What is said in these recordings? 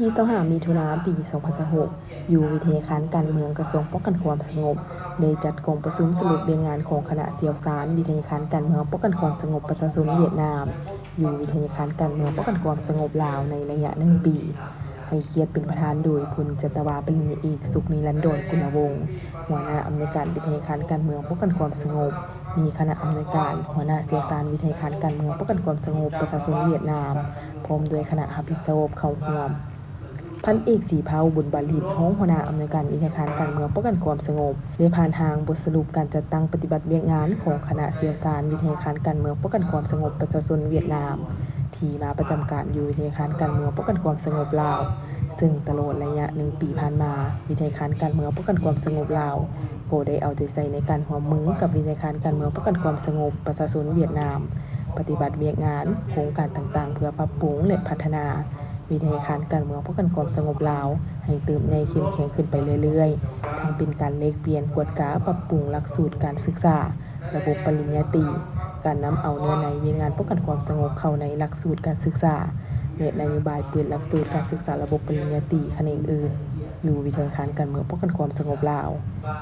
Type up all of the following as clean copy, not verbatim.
25 มิถุนายน ปี 2026 อยู่วิทยาการการเมืองกระทรวงป้องกันความสงบได้จัดกองประชุมสรุปเรียนงานของคณะเสี่ยวสารวิทยาการการเมืองป้องกันความสงบประชาชนเวียดนาม อยู่วิทยาการการเมืองป้องกันความสงบลาวในระยะ1 ปีให้เกียรติเป็นประธานโดยพลจัตวาปริญญาเอกสุขนิรันดรกุลวงศ์หัวหน้าอำนวยการวิทยาการการเมืองป้องกันความสงบมีคณะอำนวยการหัวหน้าเสี่ยวสารวิทยาการการเมืองป้องกันความสงบประชาชนเวียดนามพร้อมด้วยคณะรับผิดชอบเข้าร่วมพันเอกศรีเภาบุญบาลิตรองหัวหน้าอำนวยการวิทยาการการเมืองป้องกันความสงบได้ผ่านทางบทสรุปการจัดตั้งปฏิบัติเวียกงานของคณะเสี่ยวสารวิทยาการการเมืองป้องกันความสงบประชาชนเวียดนามที่มาประจำการอยู่วิทยาการการเมืองป้องกันความสงบลาวซึ่งตลอดระยะ1 ปีผ่านมาวิทยาการการเมืองป้องกันความสงบลาวก็ได้เอาใจใส่ในการร่วมมือกับวิทยาการการเมืองป้องกันความสงบประชาชนเวียดนามปฏิบัติเวียกงานโครงการต่างๆเพื่อปรับปรุงและพัฒนาวิทยาการการเมืองป้องกันความสงบลาวให้เติบใหญ่เข้มแข็งขึ้นไปเรื่อยๆทั้งเป็นการแลกเปลี่ยนกวดกาปรับปรุงหลักสูตรการศึกษาระบบปริญญาตรีการนำเอาเนื้อในวิทยาการป้องกันความสงบเข้าในหลักสูตรการศึกษาและนโยบายเปิดหลักสูตรการศึกษาระบบปริญญาตรีแขนงอื่นอยู่วิทยาการการเมืองป้องกันความสงบลาว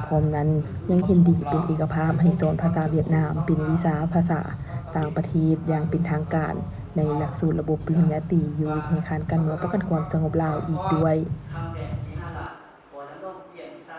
พร้อมนั้นยังเห็นดีเป็นเอกภาพให้สอนภาษาเวียดนามเป็นวิชาภาษาต่างประเทศอย่างเป็นทางการในหลักสูตรระบบปริญญาตรีอยู่วิทยาการการเมืองป้องกันความสงบลาวอีกด้วย